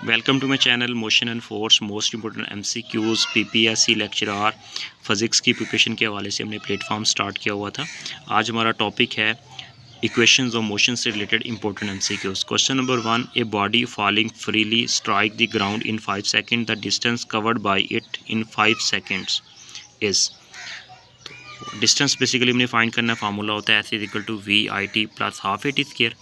Welcome to my channel motion and force. Most important MCQs PPSC lecturer physics की preparation के हवाले से हमने प्लेटफॉर्म स्टार्ट किया हुआ था। आज हमारा टॉपिक है इक्वेशंस ऑफ मोशन से related important MCQs। Question number 1, A body falling freely strike the ground in 5 second, the distance covered by it in 5 seconds is. Distance basically हमने फाइंड करना, formula होता है S=VIT + ½ AT स्क्वायर।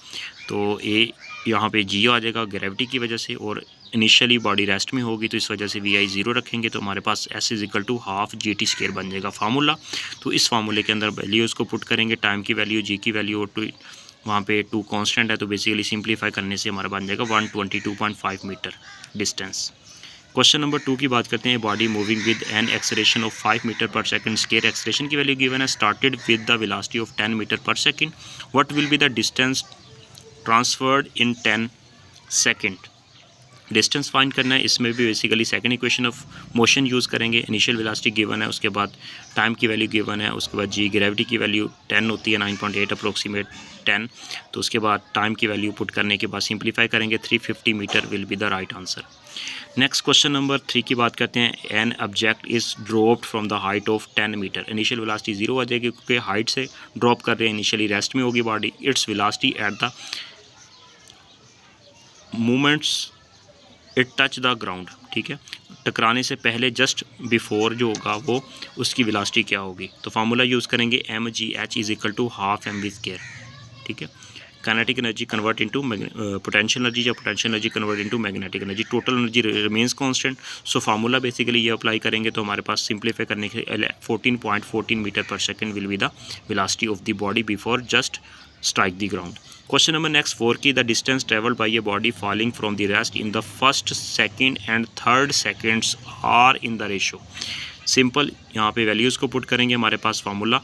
तो ए यहाँ पे जी आ जाएगा gravity की वजह से, और इनिशियली बॉडी रेस्ट में होगी तो इस वजह से VI 0 रखेंगे तो हमारे पास S=½ GT स्क्वायर बन जाएगा फार्मूला। तो इस फार्मूले के अंदर वैल्यूज़ को पुट करेंगे, टाइम की वैल्यू, जी की वैल्यू, और वहाँ पे 2 कांस्टेंट है, तो बेसिकली सिंप्लीफाई करने से हमारा बन जाएगा 122.5 मीटर डिस्टेंस। क्वेश्चन नंबर 2 की बात करते हैं। Body moving with an acceleration of 5 metre पर सेकंड स्क्वायर, एक्सेलरेशन की वैल्यू गिवन है, started with the velocity of 10 metre पर second, what will be the distance transferred in 10 second. Distance find करना है, इसमें भी basically second equation of motion use करेंगे। Initial velocity given है, उसके बाद टाइम की वैल्यू गिवन है, उसके बाद जी ग्रेविटी की वैल्यू 10 होती है, 9.8 अप्रोक्सीमेट 10। तो उसके बाद टाइम की वैल्यू पुट करने के बाद सिंप्लीफाई करेंगे, 350 metre will be the right answer. Next question number 3 की बात करते हैं। An object is dropped from the height of 10 metre, initial velocity 0 आ जाएगी क्योंकि हाइट से ड्रॉप कर रहे हैं, इनिशियली रेस्ट में होगी body. Its velocity at the moments it touch the ground, ठीक है, टकराने से पहले जस्ट बिफोर जो होगा वो उसकी वेलोसिटी क्या होगी। तो फार्मूला यूज़ करेंगे mgh = ½ mv², ठीक है। Kinetic energy convert into potential energy, या potential energy convert into magnetic energy, total energy remains constant. So formula basically ये अप्लाई करेंगे तो हमारे पास सिंप्लीफाई करने के 14.14 मीटर पर second will be the velocity of the body before just strike the ground. Question number next 4 की, the distance travelled by a body falling from the rest in the first, second and third seconds are in the ratio. Simple, यहाँ पे values को put करेंगे, हमारे पास formula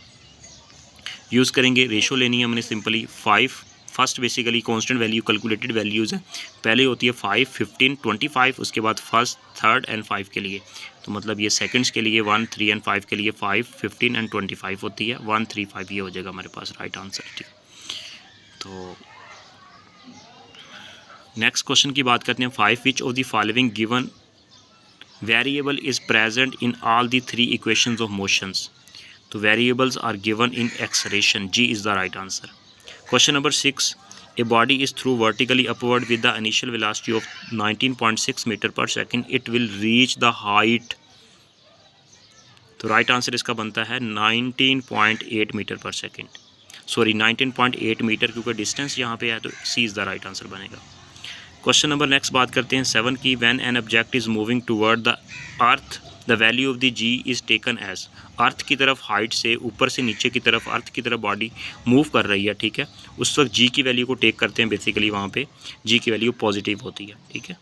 use करेंगे, ratio लेनी है हमने simply 5। First basically constant value calculated values है, पहले होती है 5, 15, 25, उसके बाद फर्स्ट, थर्ड एंड 5 के लिए। तो मतलब ये सेकंड्स के लिए 1, 3 एंड 5 के लिए 5, 15 एंड 25 होती है, 135 ये हो जाएगा हमारे पास राइट आंसर, ठीक। तो नेक्स्ट क्वेश्चन की बात करते हैं। 5, which of the following given variable is present in all the 3 equations of motions. तो variables are given in acceleration, G is the right answer. Question number 6, a body is threw vertically upward with the initial velocity of 19.6 metre पर second, it will reach the height. तो right answer इसका बनता है 19.8 metre पर second, sorry 19.8 metre, क्योंकि distance यहाँ पे है तो C is the right answer बनेगा। क्वेश्चन नंबर नेक्स्ट बात करते हैं 7 की, when an object is moving toward the earth, the value of the G is taken as. Earth की तरफ, हाइट से ऊपर से नीचे की तरफ अर्थ की तरफ बॉडी मूव कर रही है, ठीक है, उस वक्त जी की वैल्यू को टेक करते हैं, बेसिकली वहाँ पे जी की वैल्यू पॉजिटिव होती है, ठीक है।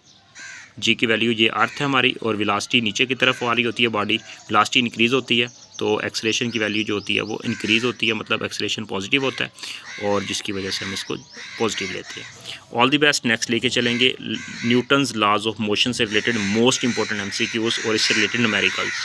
जी की वैल्यू, ये अर्थ है हमारी, और वेलोसिटी नीचे की तरफ आ रही होती है बॉडी, वेलोसिटी इंक्रीज़ होती है, तो एक्सेलरेशन की वैल्यू जो होती है वो इंक्रीज़ होती है, मतलब एक्सेलरेशन पॉजिटिव होता है, और जिसकी वजह से हम इसको पॉजिटिव लेते हैं। All the best. नेक्स्ट लेके चलेंगे न्यूटन्स लॉज ऑफ मोशन से रिलेटेड मोस्ट इंपॉर्टेंट MCQs और इससे रिलेटेड न्यूमेरिकल्स।